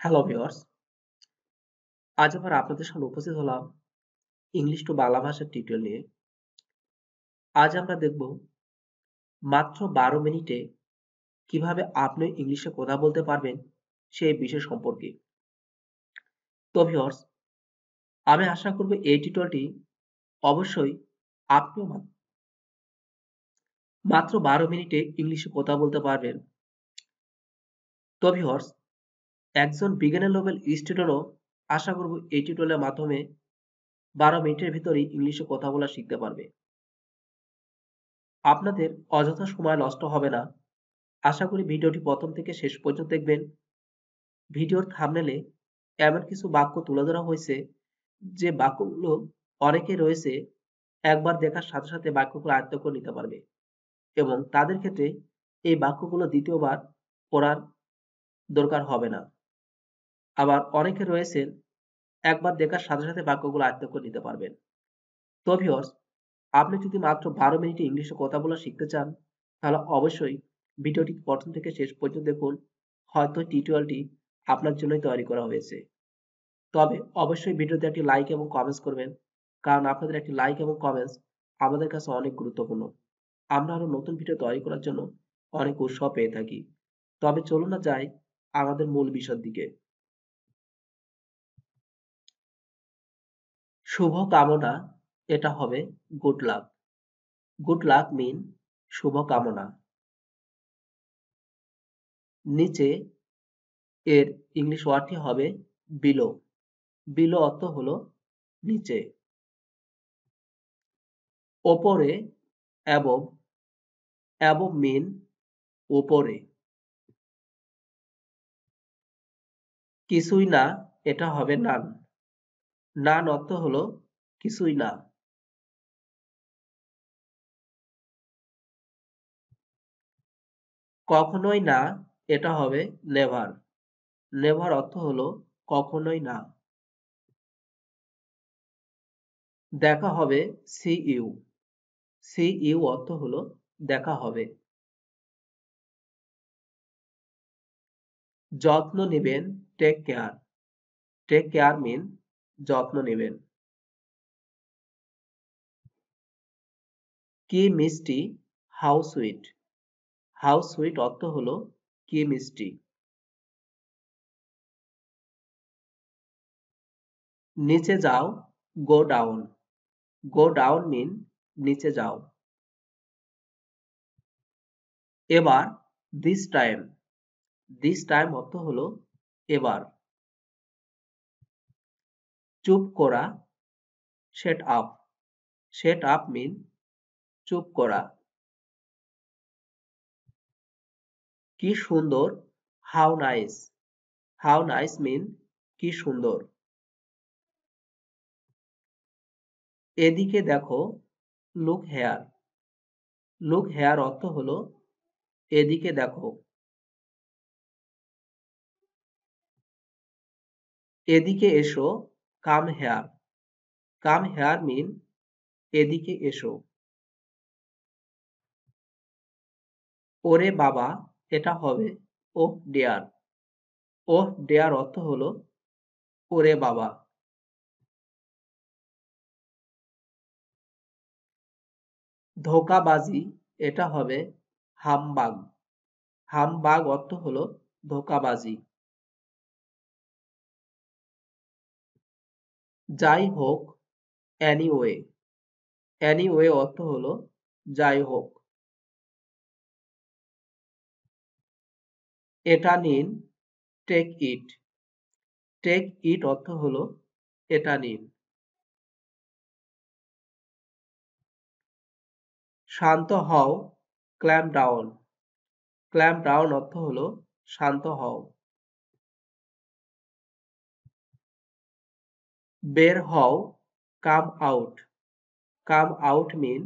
Hello viewers, আজ আবার আপনাদের সামনে উপস্থিত হলাম ইংলিশ টু বাংলা ভাষার টিউটোরিয়াল নিয়ে। আজ আমরা দেখব মাত্র 12 মিনিটে কিভাবে আপনি ইংলিশে কথা বলতে পারবেন সেই বিষয় সম্পর্কে। তো ভিউয়ার্স, আমি আশা করব এই টিউটোরিয়ালটি অবশ্যই আপনিও মাত্র 12 মিনিটে ইংলিশে কথা বলতে পারবেন। তো ভিউয়ার্স, একজন বিগিনার লেভেল স্টুডেন্টও আশা করব এই টিউটোরিয়ালের মাধ্যমে 12 মিনিটের ভিতরেই ইংলিশে কথা বলা শিখতে পারবে। আপনাদের অযথা সময় নষ্ট হবে না। আশা করি ভিডিওটি প্রথম থেকে শেষ পর্যন্ত দেখবেন। ভিডিওর থাম্বনেলে এমন কিছু বাক্য তুলে ধরা হয়েছে যে বাক্যগুলো অনেকে রয়েছে একবার দেখার সাথে সাথে বাক্যগুলো আয়ত্ত করে নিতে পারবে এবং তাদের ক্ষেত্রে এই বাক্যগুলো দ্বিতীয়বার পড়ার দরকার হবে না। আবার অনেকে রয়েছেন একবার দেখার সাথে সাথে বাক্যগুলো আয়ত্ত করে নিতে পারবেন। তো ভিউয়ার্স, আপনি যদি মাত্র 12 মিনিটে ইংলিশে কথা বলা শিখতে চান তাহলে অবশ্যই ভিডিওটি প্রথম থেকে শেষ পর্যন্ত দেখুন। হয়তো টিউটোরিয়ালটি আপনার জন্যই তৈরি করা হয়েছে। তবে অবশ্যই ভিডিওতে একটি লাইক এবং কমেন্টস করবেন, কারণ আপনাদের একটি লাইক এবং কমেন্টস আমাদের কাছে অনেক গুরুত্বপূর্ণ। আমরা আরো নতুন ভিডিও তৈরি করার জন্য অনেক উৎসাহ পেয়ে থাকি। তবে চলুন না যাই আমাদের মূল বিষয়ের দিকে। শুভ কামনা, এটা হবে গুড লাক। গুড লাক মিন শুভ কামনা। নিচে এর ইংলিশ ওয়ার্ডটি হবে বিলো। বিলো অর্থ হলো নিচে। ওপরে, অ্যাবভ। অ্যাবভ মিন ওপরে। কিছুই না, এটা হবে নান। নান অর্থ হলো কিছুই না। কখনোই না, এটা হবে নেভার। নেভার অর্থ হলো কখনোই না। দেখা হবে সি ইউ। সি ইউ অর্থ হলো দেখা হবে। যত্ন নেবেন, টেক কেয়ার। টেক কেয়ার মিন যত্ন নেবেন। কি মিষ্টি, হাউ সুইট। হাউ সুইট অর্থ হলো কি মিষ্টি। নিচে যাও, গো ডাউন। গো ডাউন মিন নিচে যাও। এবার, দিস টাইম। দিস টাইম অর্থ হলো এবার। চুপ করা, শেট আপ। শেট আপ মিন চুপ করা। কি সুন্দর, হাউ নাইস। হাউ নাইস মিন কি সুন্দর। এদিকে দেখো, লুক হেয়ার। লুক হেয়ার অর্থ হলো এদিকে দেখো। এদিকে এসো, কাম হেয়ার। কাম হেয়ার মিন এদিকে এসো। ওরে বাবা, এটা হবে ওহ ডেয়ার। ওহ ডেয়ার অর্থ হলো ওরে বাবা। ধোঁকাবাজি, এটা হবে হামবাগ। হামবাগ অর্থ হলো ধোঁকাবাজি। যাই হোক, অ্যানিওয়ে। অ্যানিওয়ে অর্থ হলো যাই হোক। এটা নিন, টেক ইট। টেক ইট অর্থ হলো এটা নিন। শান্ত হও, ক্ল্যাম্প ডাউন। ক্ল্যাম্প ডাউন অর্থ হলো শান্ত হও। বের হও, কাম আউট। কাম আউট মিন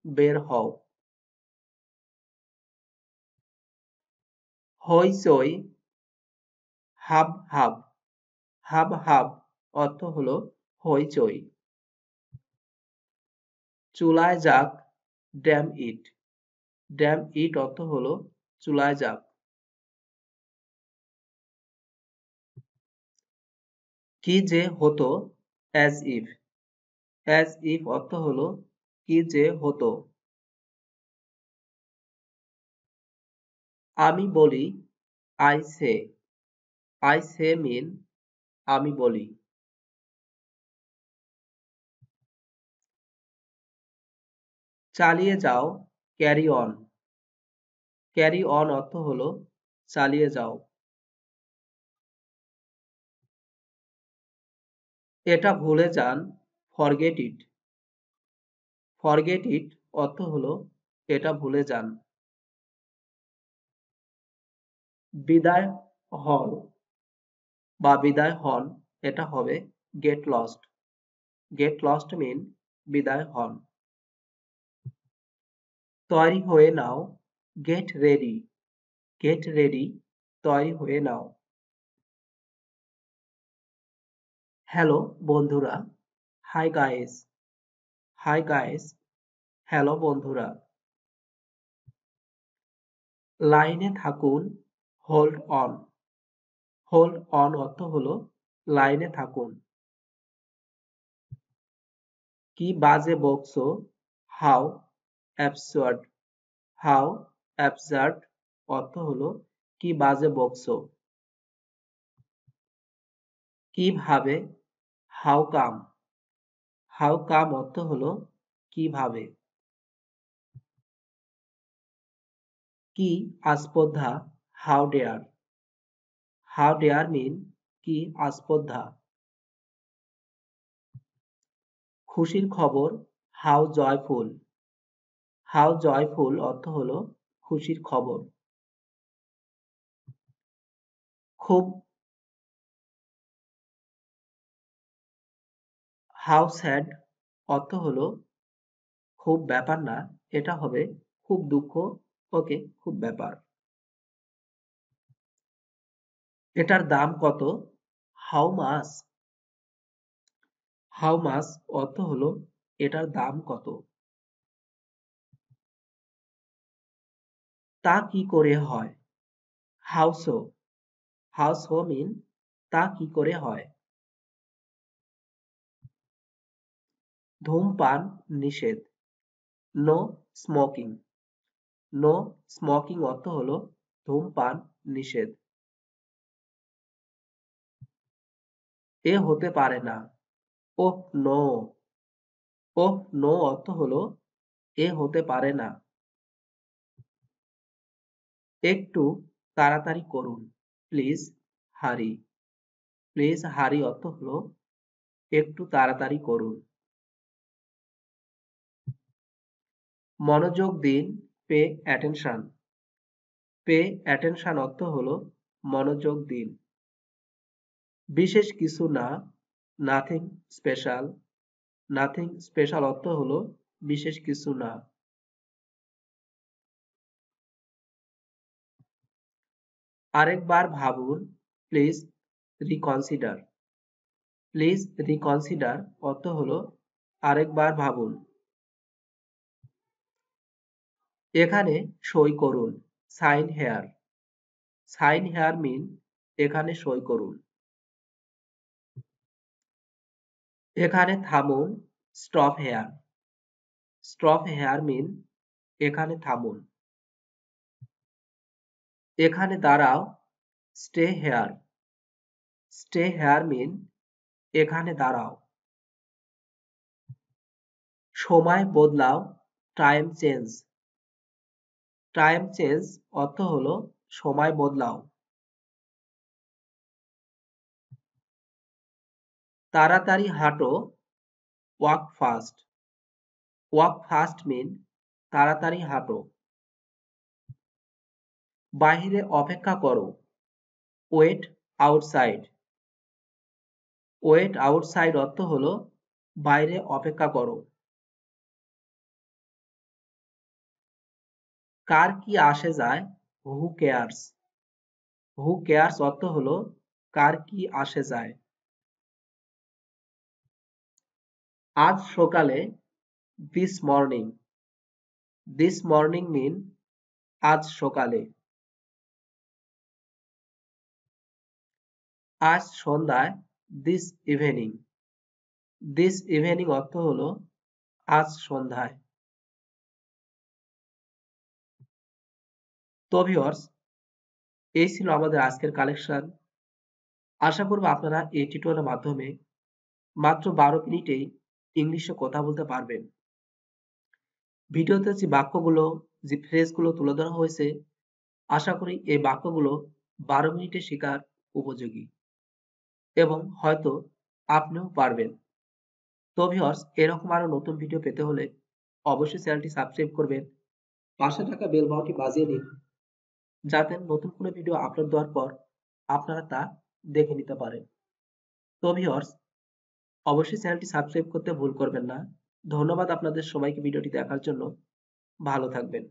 বের হও। হইচই, হাব হাব। হাব হাব অর্থ হলো হইচই। চুলায় যাক, ড্যাম ইট। ড্যাম ইট অর্থ হলো চুলায় যাক। কি যে হতো as if as if অর্থ হলো কি যে হতো। আমি বলি I say I say mean আমি বলি। চালিয়ে যাও carry on carry on অর্থ হলো চালিয়ে যাও। এটা ভুলে যান forget it forget it অর্থ হলো এটা ভুলে যান। বিদায় হও বা বিদায় হন এটা হবে get lost get lost mean বিদায় হন। তৈরি হয়ে নাও get ready get ready তৈরি হয়ে নাও। হ্যালো বন্ধুরা hi guys hi guys hello বন্ধুরা। লাইনে থাকুন হোল্ড অন হোল্ড অন অর্থ হলো লাইনে থাকুন। কি বাজে বকছো হাউ অ্যাবসার্ড হাউ অ্যাবসার্ড অর্থ হলো কি বাজে বকছো। কিভাবে হাউ কাম অর্থ হলো কিভাবে। কি আস্পর্ধা হাউ ডেয়ার মিন কি আস্পর্ধা। খুশির খবর হাউ জয়ফুল অর্থ হলো খুশির খবর। খুব হাউ স্যাড অর্থ হলো খুব ব্যাপার না এটা হবে খুব দুঃখ ওকে খুব ব্যাপার। এটার দাম কত হাউ মাস হাউ মাস অর্থ হলো এটার দাম কত। তা কি করে হয় হাউ সো হাউ সো মিন তা কি করে হয়। ধূমপান নিষেধ নো স্মোকিং নো স্মোকিং অর্থ হলো ধূমপান নিষেধ। এ হতে পারে না ওহ নো ওহ নো অর্থ হলো এ হতে পারে না। একটু তাড়াতাড়ি করুন প্লিজ হারি প্লিজ হারি অর্থ হলো একটু তাড়াতাড়ি করুন। মনোযোগ দিন পে অ্যাটেনশন পে অ্যাটেনশন অর্থ হলো মনোযোগ দিন। বিশেষ কিছু না নাথিং স্পেশাল নাথিং স্পেশাল অর্থ হলো বিশেষ কিছু না। আরেকবার ভাবুন প্লিজ রিকনসিডার প্লিজ রিকনসিডার অর্থ হলো আরেকবার ভাবুন। এখানে সই করুন সাইন হেয়ার সাইন হেয়ার মিন এখানে সই করুন। এখানে থামুন স্টপ হেয়ার স্টপ হেয়ার মিন এখানে থামুন। এখানে দাঁড়াও স্টে হেয়ার স্টে হেয়ার মিন এখানে দাঁড়াও। সময় বদলাও টাইম চেঞ্জ টাইম চেঞ্জ অর্থ হলো সময় বদলাও। তাড়াতাড়ি হাঁটো ওয়াক ফাস্ট ওয়াক ফাস্ট মিন তাড়াতাড়ি হাঁটো। বাহিরে অপেক্ষা করো ওয়েট আউটসাইড ওয়েট আউটসাইড অর্থ হলো বাইরে অপেক্ষা করো। কার কি আসে যায় হু কেয়ার্স হু কেয়ার্স অর্থ হলো কার কি আসে যায়। আজ সকালে দিস মর্নিং দিস মর্নিং মিন আজ সকালে। আজ সন্ধ্যায় দিস ইভিনিং। দিস ইভিনিং অর্থ হলো আজ সন্ধ্যায়। তো ভিউয়ার্স, এই ছিল আমাদের আজকের কালেকশন। আশা করব আপনারা এই টিউটোরিয়ালের মাধ্যমে মাত্র 12 মিনিটেই ইংলিশে কথা বলতে পারবেন। ভিডিওতে যে বাক্যগুলো, যে ফ্রেজগুলো তুলে ধরা হয়েছে, আশা করি এই বাক্যগুলো 12 মিনিটে শেখার উপযোগী এবং হয়তো আপনিও পারবেন। তো ভিউয়ার্স, এরকম আরো নতুন ভিডিও পেতে হলে অবশ্যই চ্যানেলটি সাবস্ক্রাইব করবেন, পাশে থাকা বেল বাটনটি বাজিয়ে দিন, যাতে নতুন কোনো ভিডিও আপলোড দেওয়ার পর আপনারা তা দেখে নিতে পারেন। তো ভিউয়ার্স, অবশ্যই চ্যানেলটি সাবস্ক্রাইব করতে ভুল করবেন না। ধন্যবাদ আপনাদের সবাইকে ভিডিওটি দেখার জন্য। ভালো থাকবেন।